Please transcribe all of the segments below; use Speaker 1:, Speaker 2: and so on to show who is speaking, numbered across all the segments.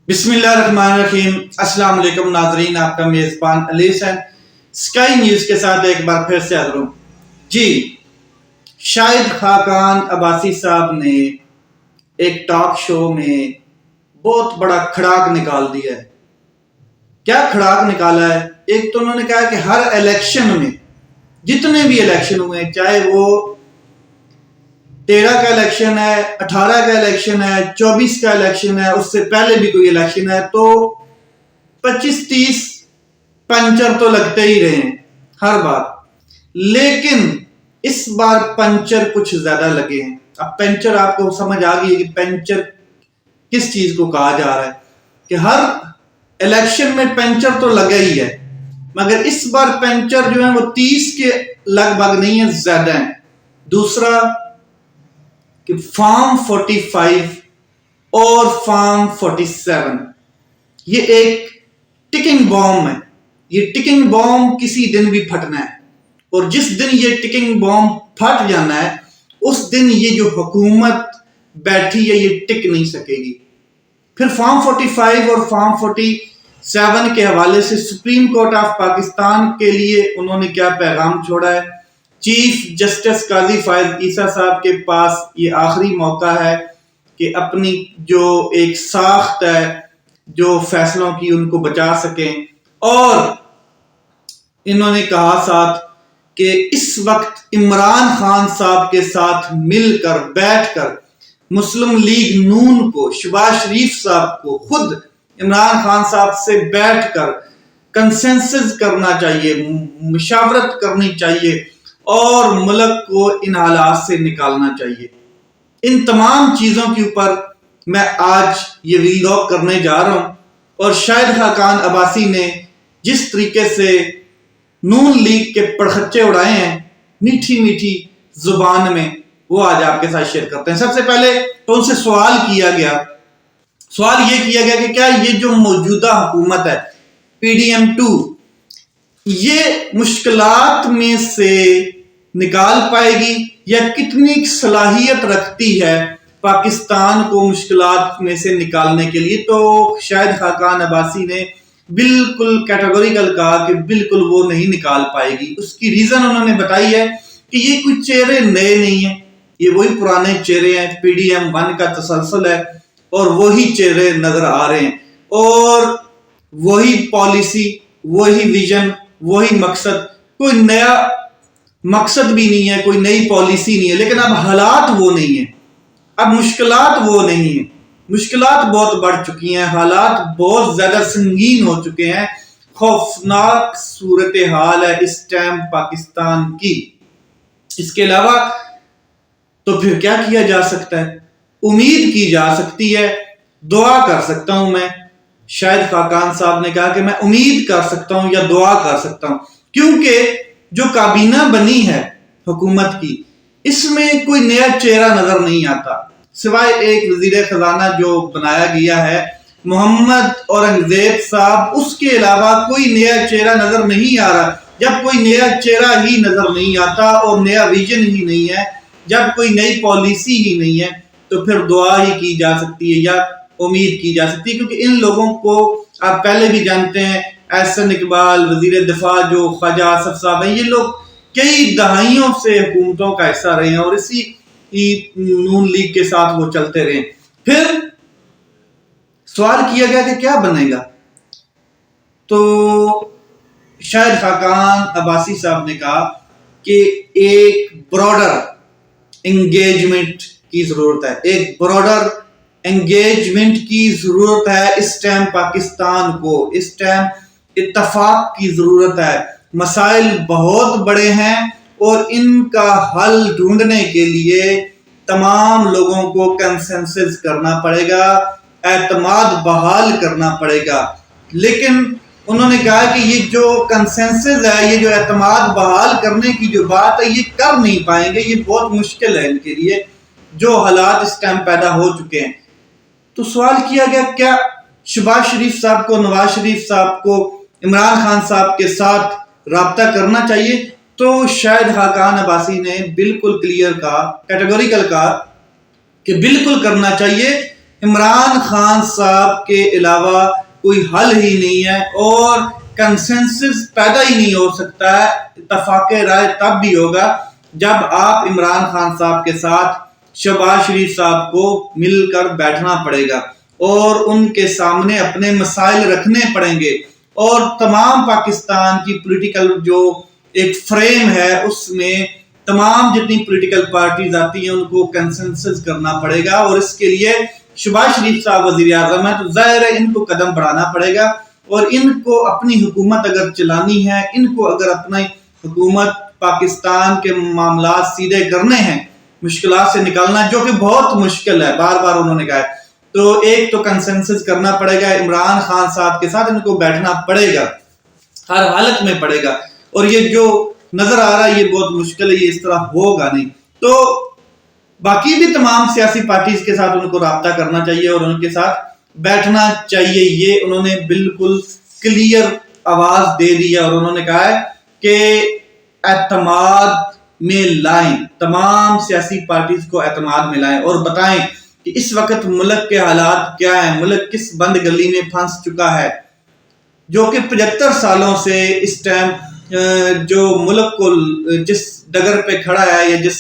Speaker 1: بسم اللہ الرحمن الرحیم۔ السلام علیکم ناظرین، آپ کا میزبان علی حسین اسکائی نیوز کے ساتھ ایک بار پھر سے حاضر ہوں۔ جی، شاہد خاقان عباسی صاحب نے ایک ٹاک شو میں بہت بڑا کھڑاک نکال دیا ہے۔ کیا کھڑاک نکالا ہے؟ ایک تو انہوں نے کہا کہ ہر الیکشن میں جتنے بھی الیکشن ہوئے، چاہے وہ 13 کا الیکشن ہے، 18 کا الیکشن ہے، 24 کا الیکشن ہے، اس سے پہلے بھی کوئی الیکشن ہے، تو 25-30 پنچر تو لگتے ہی رہے ہیں ہر بار، لیکن اس بار پنچر کچھ زیادہ لگے ہیں۔ اب پنچر آپ کو سمجھ آ گئی ہے کہ پنچر کس چیز کو کہا جا رہا ہے، کہ ہر الیکشن میں پنچر تو لگا ہی ہے، مگر اس بار پنچر جو ہیں وہ 30 کے لگ بھگ نہیں ہیں، زیادہ ہیں۔ دوسرا کہ فارم 45 اور فارم 47 یہ ایک ٹکنگ بام ہے۔ یہ ٹکنگ بام کسی دن بھی پھٹنا ہے، اور جس دن یہ ٹکنگ بام پھٹ جانا ہے اس دن یہ جو حکومت بیٹھی ہے یہ ٹک نہیں سکے گی۔ پھر فارم 45 اور فارم 47 کے حوالے سے سپریم کورٹ آف پاکستان کے لیے انہوں نے کیا پیغام چھوڑا ہے؟ چیف جسٹس قاضی فائز عیسیٰ صاحب کے پاس یہ آخری موقع ہے کہ اپنی جو ایک ساخت ہے جو فیصلوں کی ان کو بچا سکیں، اور انہوں نے کہا ساتھ کہ اس وقت عمران خان صاحب کے ساتھ مل کر بیٹھ کر مسلم لیگ نون کو، شہباز شریف صاحب کو، خود عمران خان صاحب سے بیٹھ کر کنسنسس کرنا چاہیے، مشاورت کرنی چاہیے، اور ملک کو ان حالات سے نکالنا چاہیے۔ ان تمام چیزوں کے اوپر میں آج یہ ویلاگ کرنے جا رہا ہوں، اور شاہد خاقان عباسی نے جس طریقے سے نون لیگ کے پڑخچے اڑائے ہیں میٹھی میٹھی زبان میں، وہ آج آپ کے ساتھ شیئر کرتے ہیں۔ سب سے پہلے تو ان سے سوال یہ کیا گیا کہ کیا یہ جو موجودہ حکومت ہے PDM-2 یہ مشکلات میں سے نکال پائے گی، یا کتنی صلاحیت رکھتی ہے پاکستان کو مشکلات میں سے نکالنے کے لیے؟ تو شاہد خاقان عباسی نے بالکل کیٹیگوریکل کہا کہ بالکل وہ نہیں نکال پائے گی۔ اس کی ریزن انہوں نے بتائی ہے کہ یہ کوئی چہرے نئے نہیں ہیں، یہ وہی پرانے چہرے ہیں، PDM-1 کا تسلسل ہے، اور وہی چہرے نظر آ رہے ہیں، اور وہی پالیسی، وہی ویژن، وہی مقصد، کوئی نیا مقصد بھی نہیں ہے، کوئی نئی پالیسی نہیں ہے، لیکن اب حالات وہ نہیں ہیں، اب مشکلات وہ نہیں ہیں، مشکلات بہت بڑھ چکی ہیں، حالات بہت زیادہ سنگین ہو چکے ہیں، خوفناک صورتحال ہے اس ٹائم پاکستان کی۔ اس کے علاوہ تو پھر کیا کیا جا سکتا ہے؟ امید کی جا سکتی ہے، دعا کر سکتا ہوں میں۔ شاہد خاقان صاحب نے کہا کہ میں امید کر سکتا ہوں یا دعا کر سکتا ہوں، کیونکہ جو کابینہ بنی ہے حکومت کی، اس میں کوئی نیا چہرہ نظر نہیں آتا، سوائے ایک وزیر خزانہ جو بنایا گیا ہے محمد اورنگزیب صاحب، اس کے علاوہ کوئی نیا چہرہ نظر نہیں آ رہا۔ جب کوئی نیا چہرہ ہی نظر نہیں آتا اور نیا ویژن ہی نہیں ہے، جب کوئی نئی پالیسی ہی نہیں ہے، تو پھر دعا ہی کی جا سکتی ہے یا امید کی جا سکتی ہے، کیونکہ ان لوگوں کو آپ پہلے بھی جانتے ہیں، احسن اقبال، وزیر دفاع جو خواجہ آصف صاحب ہیں، یہ لوگ کئی دہائیوں سے حکومتوں کا حصہ رہے ہیں، اور اسی نون لیگ کے ساتھ وہ چلتے رہے۔ پھر سوال کیا گیا کہ کیا بنے گا، تو شاہد خاقان عباسی صاحب نے کہا کہ ایک براڈر انگیجمنٹ کی ضرورت ہے، ایک براڈر انگیجمنٹ کی ضرورت ہے اس ٹائم پاکستان کو، اس ٹائم اتفاق کی ضرورت ہے۔ مسائل بہت بڑے ہیں، اور ان کا حل ڈھونڈنے کے لیے تمام لوگوں کو کنسنسس کرنا پڑے گا، اعتماد بحال کرنا پڑے گا۔ لیکن انہوں نے کہا کہ یہ جو کنسنسس ہے، یہ جو اعتماد بحال کرنے کی جو بات ہے، یہ کر نہیں پائیں گے، یہ بہت مشکل ہے ان کے لیے، جو حالات اس ٹائم پیدا ہو چکے ہیں۔ تو سوال کیا گیا کیا شہباز شریف صاحب کو، نواز شریف صاحب کو عمران خان صاحب کے ساتھ رابطہ کرنا چاہیے؟ تو شاہد خاقان عباسی نے بالکل کلیئر کہا، کیٹیگوریکل کہا کہ بالکل کرنا چاہیے۔ عمران خان صاحب کے علاوہ کوئی حل ہی نہیں ہے، اور کنسنسس پیدا ہی نہیں ہو سکتا ہے، اتفاق رائے تب بھی ہوگا جب آپ عمران خان صاحب کے ساتھ شہباز شریف صاحب کو مل کر بیٹھنا پڑے گا اور ان کے سامنے اپنے مسائل رکھنے پڑیں گے، اور تمام پاکستان کی پولیٹیکل جو ایک فریم ہے اس میں تمام جتنی پولیٹیکل پارٹیز آتی ہیں ان کو کنسنسس کرنا پڑے گا، اور اس کے لیے شہباز شریف صاحب وزیر اعظم ہے تو ظاہر ہے ان کو قدم بڑھانا پڑے گا، اور ان کو اپنی حکومت اگر چلانی ہے، ان کو اگر اپنی حکومت پاکستان کے معاملات سیدھے کرنے ہیں، مشکلات سے نکالنا ہے جو کہ بہت مشکل ہے، بار بار انہوں نے کہا ہے، تو ایک تو کنسنسس کرنا پڑے گا، عمران خان صاحب کے ساتھ ان کو بیٹھنا پڑے گا، ہر حالت میں پڑے گا، اور یہ جو نظر آ رہا ہے یہ بہت مشکل ہے، یہ اس طرح ہوگا نہیں، تو باقی بھی تمام سیاسی پارٹیز کے ساتھ ان کو رابطہ کرنا چاہیے اور ان کے ساتھ بیٹھنا چاہیے، یہ انہوں نے بالکل کلیئر آواز دے دی ہے، اور انہوں نے کہا ہے کہ اعتماد میں لائیں، تمام سیاسی پارٹیز کو اعتماد میں لائیں اور بتائیں کہ اس وقت ملک کے حالات کیا ہیں، ملک کس بند گلی میں پھنس چکا ہے، جو کہ 75 سالوں سے اس ٹائم جو ملک کو جس ڈگر پہ کھڑا ہے یا جس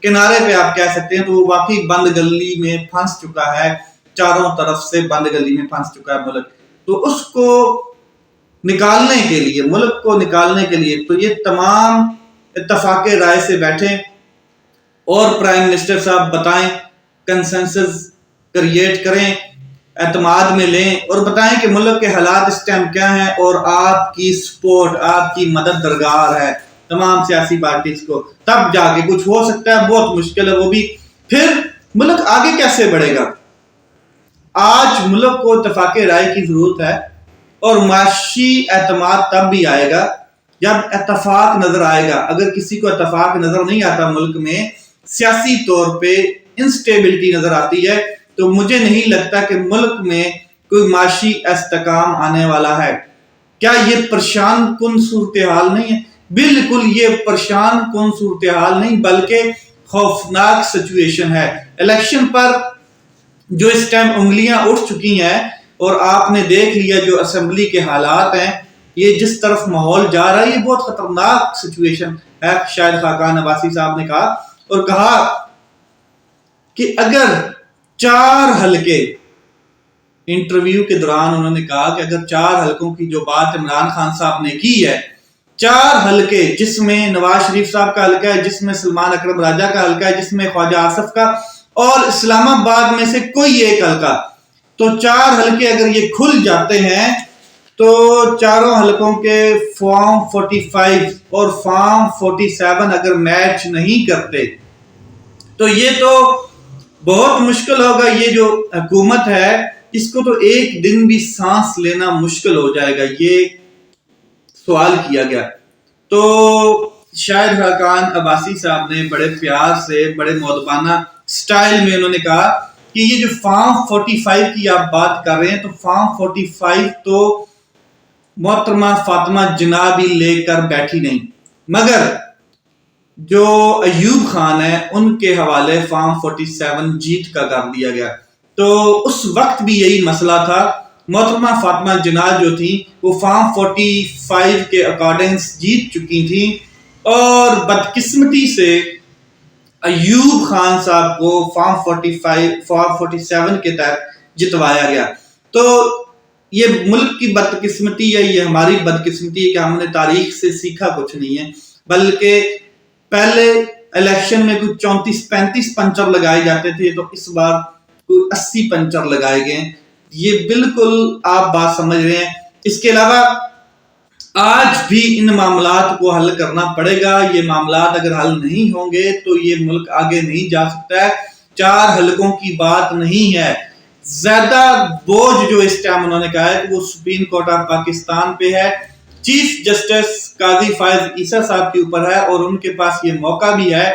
Speaker 1: کنارے پہ آپ کہہ سکتے ہیں تو وہ واقعی بند گلی میں پھنس چکا ہے، چاروں طرف سے بند گلی میں پھنس چکا ہے ملک، تو اس کو نکالنے کے لیے، ملک کو نکالنے کے لیے تو یہ تمام اتفاق رائے سے بیٹھیں اور پرائم منسٹر صاحب بتائیں، کنسنسس کریٹ کریں، اعتماد میں لیں اور بتائیں کہ ملک کے حالات اس ٹائم کیا ہیں، اور آپ کی سپورٹ، آپ کی مدد درکار ہے تمام سیاسی پارٹیز کو، تب جا کے کچھ ہو سکتا ہے، بہت مشکل ہے وہ بھی، پھر ملک آگے کیسے بڑھے گا؟ آج ملک کو اتفاق رائے کی ضرورت ہے، اور معاشی اعتماد تب بھی آئے گا جب اتفاق نظر آئے گا، اگر کسی کو اتفاق نظر نہیں آتا، ملک میں سیاسی طور پہ انسٹیبلٹی نظر آتی ہے، تو مجھے نہیں لگتا کہ ملک میں کوئی معاشی استحکام آنے والا ہے۔ کیا یہ پریشان کن صورتحال نہیں ہے؟ بالکل یہ پریشان کن صورتحال نہیں بلکہ خوفناک سچویشن ہے۔ الیکشن پر جو اس ٹائم انگلیاں اٹھ چکی ہیں، اور آپ نے دیکھ لیا جو اسمبلی کے حالات ہیں، یہ جس طرف ماحول جا رہا ہے یہ بہت خطرناک سچویشن ہے۔ شاہد خاقان عباسی صاحب نے کہا اور کہا کہ اگر 4 حلقے، انٹرویو کے دوران انہوں نے کہا کہ اگر 4 حلقوں کی جو بات عمران خان صاحب نے کی ہے، 4 حلقے جس میں نواز شریف صاحب کا حلقہ ہے، جس میں سلمان اکرم راجہ کا حلقہ ہے، جس میں خواجہ آصف کا، اور اسلام آباد میں سے کوئی ایک حلقہ، تو 4 حلقے اگر یہ کھل جاتے ہیں تو چاروں حلقوں کے فارم 45 اور فارم 47 اگر میچ نہیں کرتے تو یہ تو بہت مشکل ہوگا۔ یہ جو حکومت ہے اس کو تو ایک دن بھی سانس لینا مشکل ہو جائے گا، یہ سوال کیا گیا۔ تو شاہد خاقان عباسی صاحب نے بڑے پیار سے، بڑے مؤدبانہ سٹائل میں انہوں نے کہا کہ یہ جو فارم 45 کی آپ بات کر رہے ہیں تو فارم 45 تو محترمہ فاطمہ جناح بھی لے کر بیٹھی نہیں، مگر جو ایوب خان ہے ان کے حوالے فارم 47 جیت کا کر دیا گیا، تو اس وقت بھی یہی مسئلہ تھا۔ محترمہ فاطمہ جناح جو تھی وہ فارم 45 کے اکارڈنگس جیت چکی تھی، اور بدقسمتی سے ایوب خان صاحب کو فارم 47 کے تحت جتوایا گیا۔ تو یہ ملک کی بدقسمتی ہے، یہ ہماری بدقسمتی ہے کہ ہم نے تاریخ سے سیکھا کچھ نہیں ہے، بلکہ پہلے الیکشن میں کچھ 34-35 پنچر لگائے جاتے تھے، تو اس بار کوئی 80 پنچر لگائے گئے ہیں، یہ بالکل آپ بات سمجھ رہے ہیں۔ اس کے علاوہ آج بھی ان معاملات کو حل کرنا پڑے گا، یہ معاملات اگر حل نہیں ہوں گے تو یہ ملک آگے نہیں جا سکتا ہے۔ 4 حلقوں کی بات نہیں ہے، زیادہ بوجھ جو اس ٹائم انہوں نے کہا ہے کہ وہ سپریم کورٹ آف پاکستان پہ ہے، چیف جسٹس قاضی فائز عیسیٰ صاحب کے اوپر ہے، اور ان کے پاس یہ موقع بھی ہے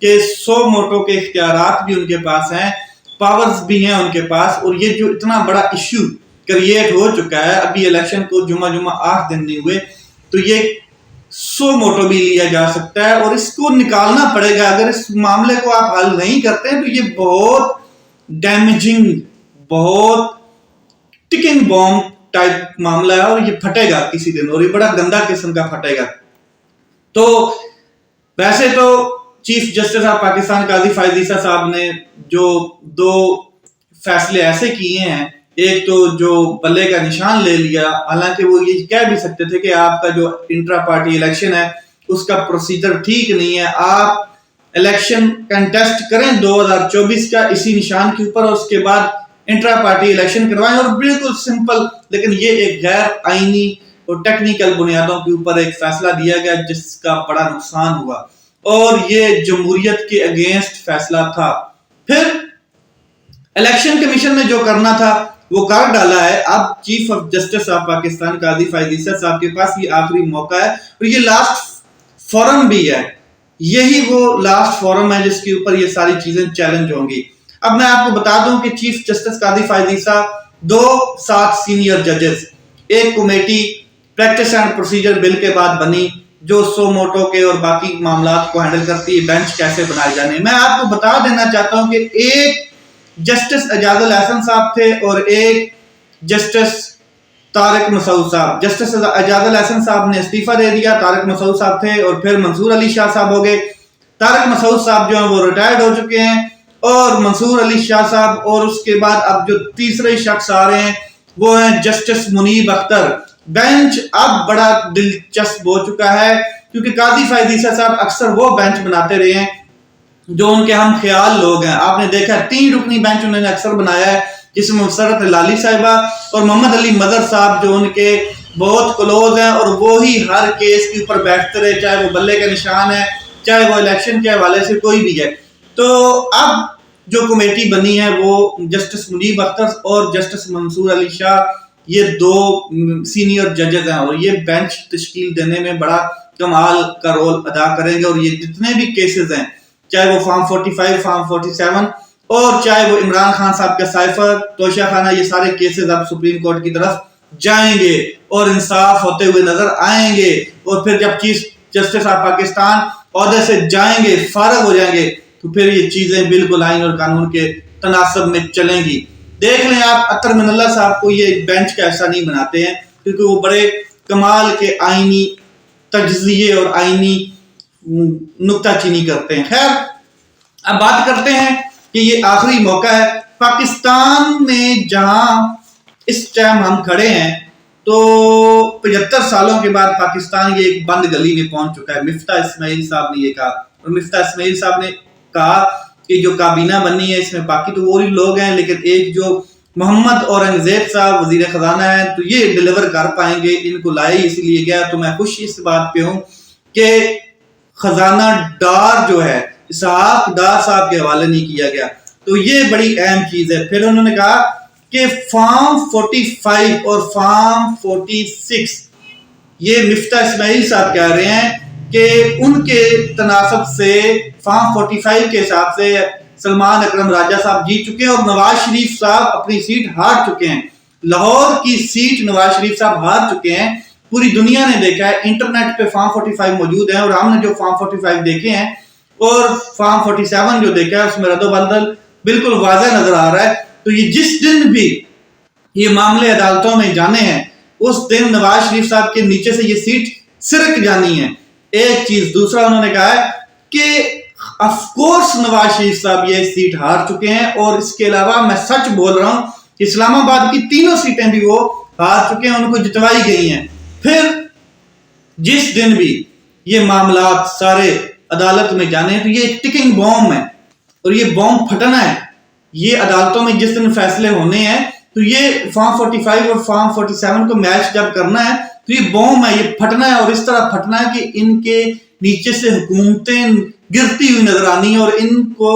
Speaker 1: کہ 100 موٹو کے اختیارات بھی ان کے پاس ہیں، پاورز بھی ہیں ان کے پاس، اور یہ جو اتنا بڑا ایشو کریٹ ہو چکا ہے، ابھی الیکشن کو جمعہ 8 دن نہیں ہوئے، تو یہ 100 موٹو بھی لیا جا سکتا ہے، اور اس کو نکالنا پڑے گا۔ اگر اس معاملے کو آپ حل نہیں کرتے ہیں تو یہ بہت ڈیمیجنگ بہت ٹکنگ بوم ٹائپ معاملہ ہے اور یہ پھٹے گا کسی دن، اور یہ بڑا گندا قسم کا پھٹے گا. تو ویسے تو چیف جسٹس آف پاکستان قاضی فائز عیسیٰ صاحب نے جو 2 فیصلے ایسے کیے ہیں، ایک تو جو بلے کا نشان لے لیا، حالانکہ وہ یہ کہہ بھی سکتے تھے کہ آپ کا جو انٹرا پارٹی الیکشن ہے اس کا پروسیجر ٹھیک نہیں ہے، آپ الیکشن کنٹیسٹ کریں 2024 کا اسی نشان کے اوپر، اور اس کے بعد انٹرا پارٹی الیکشن کروائیں، اور بالکل سمپل. لیکن یہ ایک غیر آئینی اور ٹیکنیکل بنیادوں کے اوپر ایک فیصلہ دیا گیا جس کا بڑا نقصان ہوا، اور یہ جمہوریت کے اگینسٹ فیصلہ تھا. پھر الیکشن کمیشن نے جو کرنا تھا وہ کر ڈالا ہے. اب chief of justice of Pakistan قاضی فائز عیسیٰ صاحب کے پاس یہ آخری موقع ہے، اور یہ لاسٹ فورم بھی ہے. یہی وہ لاسٹ فورم ہے جس کے اوپر یہ ساری چیزیں چیلنج ہوں گی. اب میں آپ کو بتا دوں کہ چیف جسٹس قاضی فائز عیسیٰ 2 7 سینئر ججز، ایک کمیٹی پریکٹس اینڈ پروسیجر بل کے بعد بنی جو سو موٹو کے اور باقی معاملات کو ہینڈل کرتی ہے، بینچ کیسے بنائے جانے. میں آپ کو بتا دینا چاہتا ہوں کہ ایک جسٹس اعجاز الاحسن صاحب تھے اور ایک جسٹس طارق مسعود صاحب. جسٹس اعجاز الاحسن صاحب نے استعفیٰ دے دیا، طارق مسعود صاحب تھے، اور پھر منصور علی شاہ صاحب ہو گئے. طارق مسعود صاحب جو ہیں وہ ریٹائرڈ ہو چکے ہیں، اور منصور علی شاہ صاحب، اور اس کے بعد اب جو تیسرے شخص آ رہے ہیں وہ ہیں جسٹس منیب اختر. بینچ اب بڑا دلچسپ ہو چکا ہے، کیونکہ قاضی فائز عیسیٰ صاحب اکثر وہ بینچ بناتے رہے ہیں جو ان کے ہم خیال لوگ ہیں. آپ نے دیکھا 3 رکنی بینچ انہوں نے اکثر بنایا ہے، جس میں مسرت لالی صاحبہ اور محمد علی مظہر صاحب جو ان کے بہت کلوز ہیں، اور وہی ہر کیس کے اوپر بیٹھتے رہے، چاہے وہ بلے کا نشان ہے، چاہے وہ الیکشن کے حوالے سے کوئی بھی ہے. تو اب جو کمیٹی بنی ہے وہ جسٹس منیب اختر اور جسٹس منصور علی شاہ، یہ 2 سینئر ججز ہیں، اور یہ بینچ تشکیل دینے میں بڑا کمال کا رول ادا کریں گے. اور یہ جتنے بھی کیسز ہیں، چاہے وہ فارم 45، فارم 47، اور چاہے وہ عمران خان صاحب کا سائفر، توشہ خانہ، یہ سارے کیسز اب سپریم کورٹ کی طرف جائیں گے اور انصاف ہوتے ہوئے نظر آئیں گے. اور پھر جب چیف جسٹس آف پاکستان عہدے سے جائیں گے، فارغ ہو جائیں گے، تو پھر یہ چیزیں بالکل آئین اور قانون کے تناسب میں چلیں گی. دیکھ لیں آپ عطر من اللہ صاحب کو یہ بینچ کا ایسا نہیں بناتے ہیں، کیونکہ وہ بڑے کمال کے آئینی تجزیے اور آئینی نکتہ چینی کرتے ہیں. خیر، اب بات کرتے ہیں کہ یہ آخری موقع ہے پاکستان میں، جہاں اس ٹائم ہم کھڑے ہیں تو 75 سالوں کے بعد پاکستان یہ ایک بند گلی میں پہنچ چکا ہے. مفتاح اسماعیل صاحب نے یہ کہا، اور مفتاح اسماعیل صاحب نے کہا کہ جو کابینہ بنی ہے اس میں باقی تو وہ لوگ ہیں، لیکن ایک جو محمد اورنگزیب صاحب وزیر خزانہ ہیں تو یہ ڈیلیور کر پائیں گے. ان کو لائے اسی لیے گیا. تو میں خوش اس بات پہ ہوں کہ خزانہ دار جو ہے اسحاق ڈار صاحب کے حوالے نہیں کیا گیا، تو یہ بڑی اہم چیز ہے. پھر انہوں نے کہا کہ فارم 45 اور فارم 46 یہ مفتاح اسماعیل صاحب کہہ رہے ہیں کہ ان کے تناسب سے فارم 45 کے حساب سے سلمان اکرم راجہ صاحب جیت چکے ہیں، اور نواز شریف صاحب اپنی سیٹ ہار چکے ہیں. لاہور کی سیٹ نواز شریف صاحب ہار چکے ہیں. پوری دنیا نے دیکھا ہے، انٹرنیٹ پہ فارم 45 موجود ہیں، اور ہم نے جو فارم 45 دیکھے ہیں اور فارم 47 جو دیکھا ہے اس میں رد و بدل بالکل واضح نظر آ رہا ہے. تو یہ جس دن بھی یہ معاملے عدالتوں میں جانے ہیں اس دن نواز شریف صاحب کے نیچے سے یہ سیٹ سرک جانی ہے. ایک چیز. دوسرا انہوں نے کہا ہے کہ آف کورس نواز شریف صاحب یہ سیٹ ہار چکے ہیں، اور اس کے علاوہ میں سچ بول رہا ہوں کہ اسلام آباد کی 3 سیٹیں بھی وہ ہار چکے ہیں، ان کو جتوائی گئی ہیں. پھر جس دن بھی یہ معاملات سارے عدالت میں جانے ہیں تو یہ ایک ٹکنگ بوم ہے، اور یہ بوم پھٹنا ہے. یہ عدالتوں میں جس دن فیصلے ہونے ہیں تو یہ فارم 45 اور فارم 47 کو میچ جب کرنا ہے تو یہ بوم ہے، یہ پھٹنا ہے، اور اس طرح پھٹنا ہے کہ ان کے نیچے سے حکومتیں گرتی ہوئی نظر آنی ہے، اور ان کو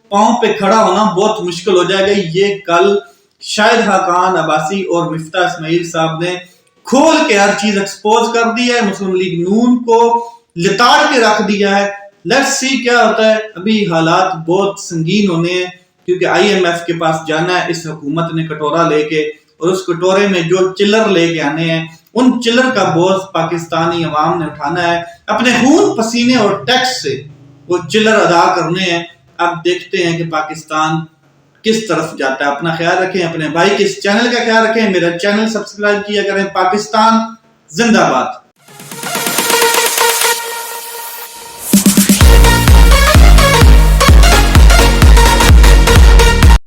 Speaker 1: پاؤں پہ کھڑا ہونا بہت مشکل ہو جائے گا. یہ کل شاہد خاقان عباسی اور مفتاح اسماعیل صاحب نے کھول کے ہر چیز ایکسپوز کر دی ہے، مسلم لیگ نون کو لتاڑ کے رکھ دیا ہے. لیٹس سی کیا ہوتا ہے. ابھی حالات بہت سنگین ہونے ہیں، کیونکہ IMF کے پاس جانا ہے اس حکومت نے کٹورا لے کے، اور اس کٹورے میں جو چلر لے کے آنے ہیں ان چلر کا بوجھ پاکستانی عوام نے اٹھانا ہے، اپنے خون پسینے اور ٹیکس سے وہ چلر ادا کرنے ہیں. اب دیکھتے ہیں کہ پاکستان کس طرف جاتا ہے. اپنا خیال رکھیں, اپنے بھائی کے اس چینل کا خیال رکھیں, میرا چینل سبسکرائب کیا کریں. پاکستان زندہ باد.